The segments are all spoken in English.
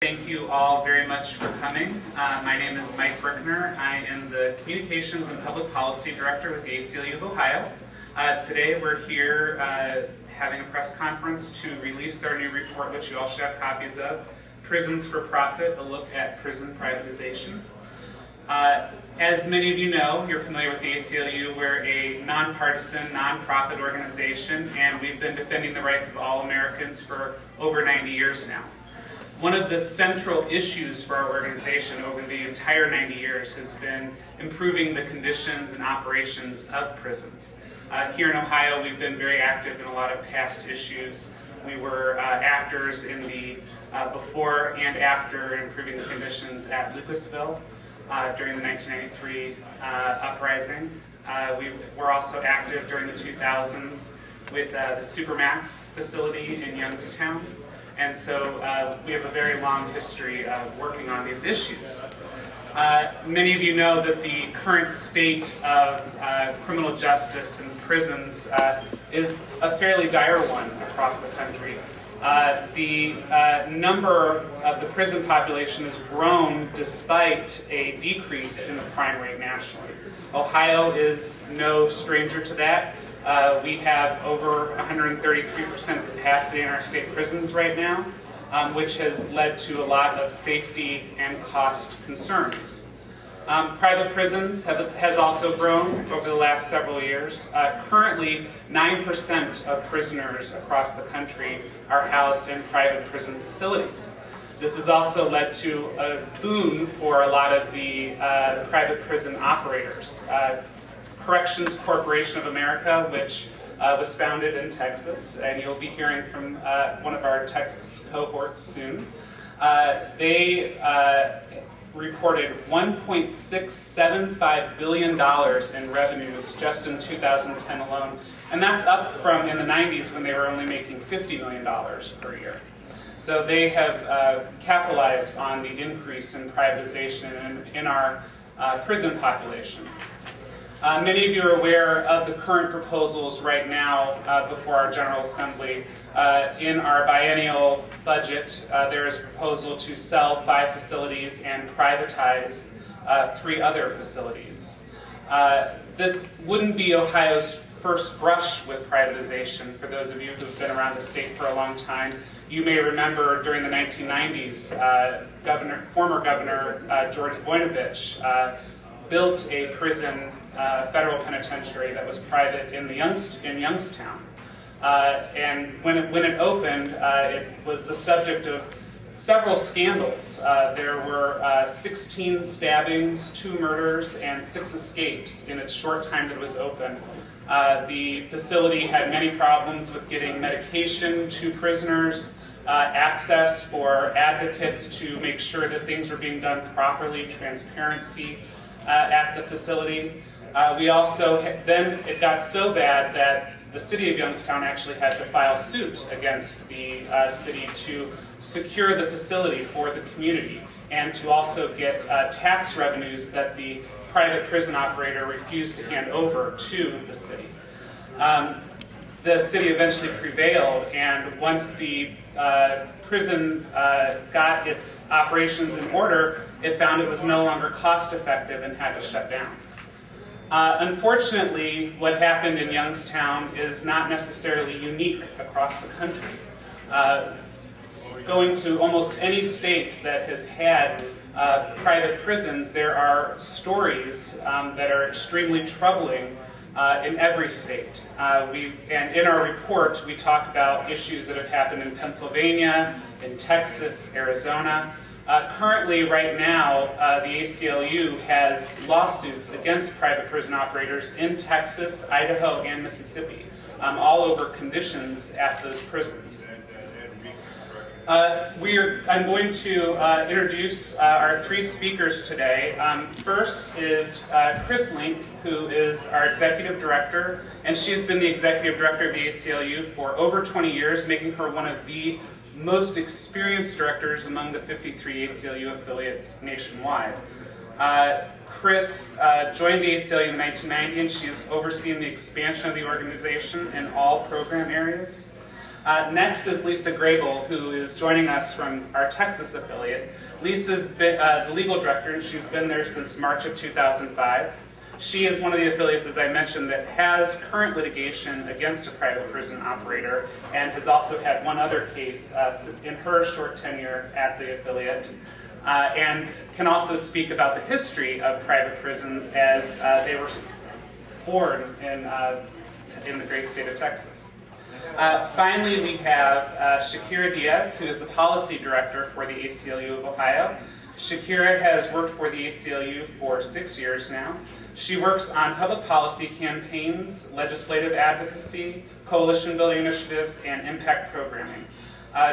Thank you all very much for coming. My name is Mike Brickner. I am the Communications and Public Policy Director with the ACLU of Ohio. Today we're here having a press conference to release our new report, which you all should have copies of, Prisons for Profit, a look at prison privatization. As many of you know, you're familiar with the ACLU. We're a nonpartisan, nonprofit organization, and we've been defending the rights of all Americans for over 90 years now. One of the central issues for our organization over the entire 90 years has been improving the conditions and operations of prisons. Here in Ohio, we've been very active in a lot of past issues. We were actors in the before and after improving the conditions at Lucasville during the 1993 uprising. We were also active during the 2000s with the Supermax facility in Youngstown. And so we have a very long history of working on these issues. Many of you know that the current state of criminal justice and prisons is a fairly dire one across the country. The number of the prison population has grown despite a decrease in the crime rate nationally. Ohio is no stranger to that. We have over 133% capacity in our state prisons right now, which has led to a lot of safety and cost concerns. Private prisons has also grown over the last several years. Currently, 9% of prisoners across the country are housed in private prison facilities. This has also led to a boon for a lot of the private prison operators. Corrections Corporation of America, which was founded in Texas, and you'll be hearing from one of our Texas cohorts soon. They reported $1.675 billion in revenues just in 2010 alone, and that's up from in the 90s when they were only making $50 million per year. So they have capitalized on the increase in privatization in our prison population. Many of you are aware of the current proposals right now before our General Assembly. In our biennial budget, there is a proposal to sell 5 facilities and privatize 3 other facilities. This wouldn't be Ohio's first brush with privatization. For those of you who've been around the state for a long time, you may remember during the 1990s, former Governor George Voinovich built a prison, federal penitentiary that was private in Youngstown. And when it opened, it was the subject of several scandals. There were 16 stabbings, 2 murders, and 6 escapes in its short time that it was open. The facility had many problems with getting medication to prisoners, access for advocates to make sure that things were being done properly, transparency at the facility. We also, then it got so bad that the city of Youngstown actually had to file suit against the city to secure the facility for the community and to also get tax revenues that the private prison operator refused to hand over to the city. The city eventually prevailed, and once the prison got its operations in order, it found it was no longer cost effective and had to shut down. Unfortunately, what happened in Youngstown is not necessarily unique across the country. Going to almost any state that has had private prisons, there are stories that are extremely troubling in every state. And in our report, we talk about issues that have happened in Pennsylvania, in Texas, Arizona. Currently, right now, the ACLU has lawsuits against private prison operators in Texas, Idaho, and Mississippi, all over conditions at those prisons. I'm going to introduce our 3 speakers today. First is Chris Link, who is our executive director, and she's been the executive director of the ACLU for over 20 years, making her one of the most experienced directors among the 53 ACLU affiliates nationwide. Chris joined the ACLU in 1990, and she's overseen the expansion of the organization in all program areas. Next is Lisa Graybill, who is joining us from our Texas affiliate. Lisa's been the legal director, and she's been there since March of 2005. She is one of the affiliates, as I mentioned, that has current litigation against a private prison operator and has also had one other case in her short tenure at the affiliate, and can also speak about the history of private prisons as they were born in the great state of Texas. Finally, we have Shakyra Diaz, who is the policy director for the ACLU of Ohio. Shakyra has worked for the ACLU for 6 years now. She works on public policy campaigns, legislative advocacy, coalition building initiatives, and impact programming.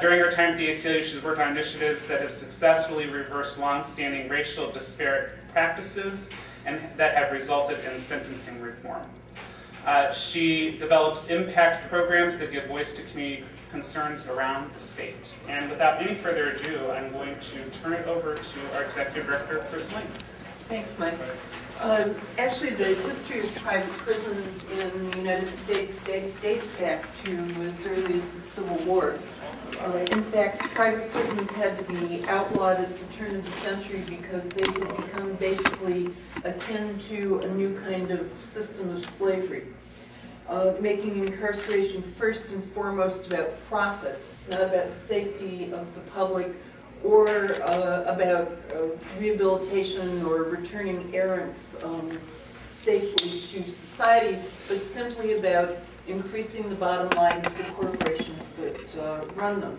During her time at the ACLU, she's worked on initiatives that have successfully reversed long-standing racial disparate practices and that have resulted in sentencing reform. She develops impact programs that give voice to community concerns around the state. And without any further ado, I'm going to turn it over to our Executive Director, Chris Link. Thanks, Mike. Actually, the history of private prisons in the United States dates back to as early as the Civil War. In fact, private prisons had to be outlawed at the turn of the century because they had become basically akin to a new kind of system of slavery, making incarceration first and foremost about profit, not about safety of the public or about rehabilitation or returning errants safely to society, but simply about increasing the bottom line of the corporations that run them.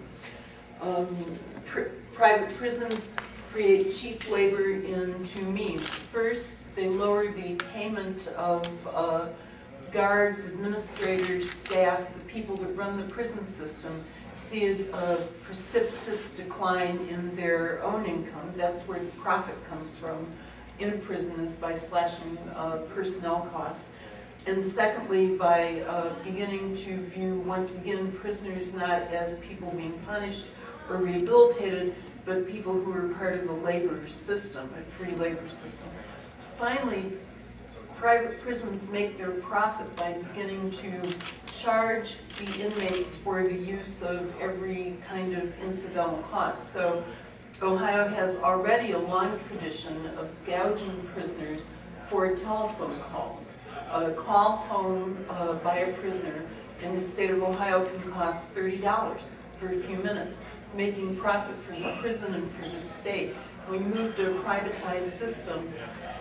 Private prisons create cheap labor in two means. First, they lower the payment of guards, administrators, staff, the people that run the prison system, see a precipitous decline in their own income. That's where the profit comes from in a prison, is by slashing personnel costs. And secondly, by beginning to view, once again, prisoners not as people being punished or rehabilitated, but people who are part of the labor system, a free labor system. Finally, private prisons make their profit by beginning to charge the inmates for the use of every kind of incidental cost. So Ohio has already a long tradition of gouging prisoners for telephone calls. A call home by a prisoner in the state of Ohio can cost $30 for a few minutes, making profit for the prison and for the state. When we move to a privatized system,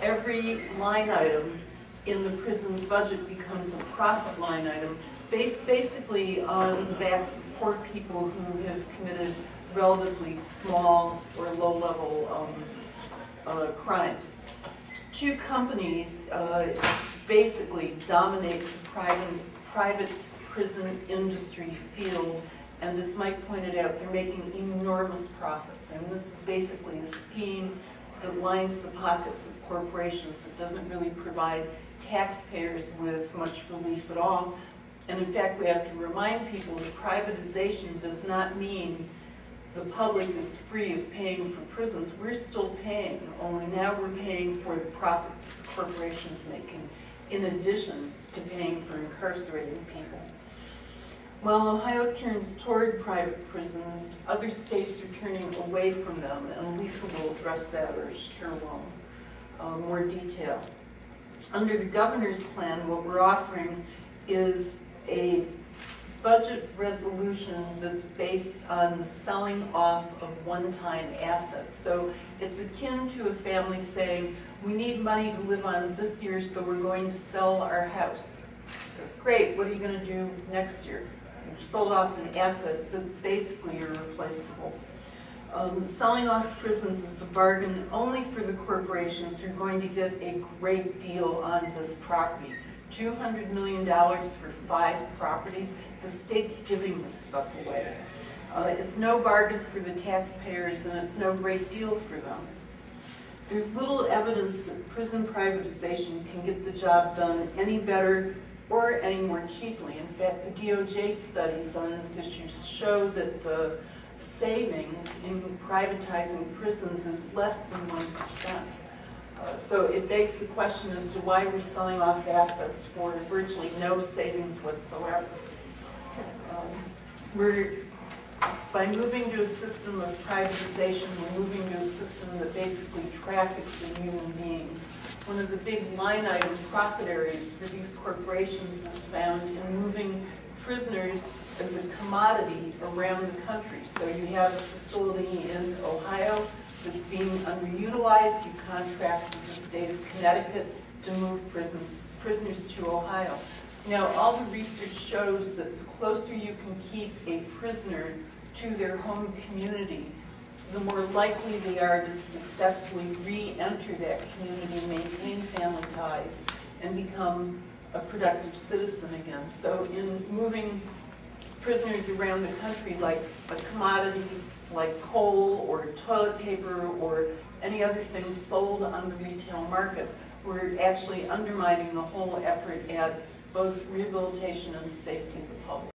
every line item in the prison's budget becomes a profit line item, based basically on the backs of poor people who have committed relatively small or low-level crimes. Two companies basically dominate the private prison industry field, and as Mike pointed out, they're making enormous profits. And this is basically a scheme that lines the pockets of corporations that doesn't really provide taxpayers with much relief at all. And in fact, we have to remind people that privatization does not mean the public is free of paying for prisons. We're still paying, only now we're paying for the profit the corporations making, in addition to paying for incarcerating people. While Ohio turns toward private prisons, other states are turning away from them, and Lisa will address that, or Shakyra will, more detail. Under the governor's plan, what we're offering is a budget resolution that's based on the selling off of one-time assets. So it's akin to a family saying, we need money to live on this year, so we're going to sell our house. That's great. What are you going to do next year? You've sold off an asset that's basically irreplaceable. Selling off prisons is a bargain only for the corporations who are going to get a great deal on this property. $200 million for 5 properties. The state's giving this stuff away. It's no bargain for the taxpayers, and it's no great deal for them. There's little evidence that prison privatization can get the job done any better or any more cheaply. In fact, the DOJ studies on this issue show that the savings in privatizing prisons is less than 1%. So it begs the question as to why we're selling off assets for virtually no savings whatsoever. By moving to a system of privatization, we're moving to a system that basically traffics in human beings. One of the big line item profit areas for these corporations is found in moving prisoners as a commodity around the country. So you have a facility in Ohio that's being underutilized. You contract with the state of Connecticut to move prisoners to Ohio. Now, all the research shows that the closer you can keep a prisoner to their home community, the more likely they are to successfully re-enter that community, maintain family ties, and become a productive citizen again. So in moving prisoners around the country like a commodity, like coal or toilet paper or any other thing sold on the retail market, we're actually undermining the whole effort at both rehabilitation and safety of the public.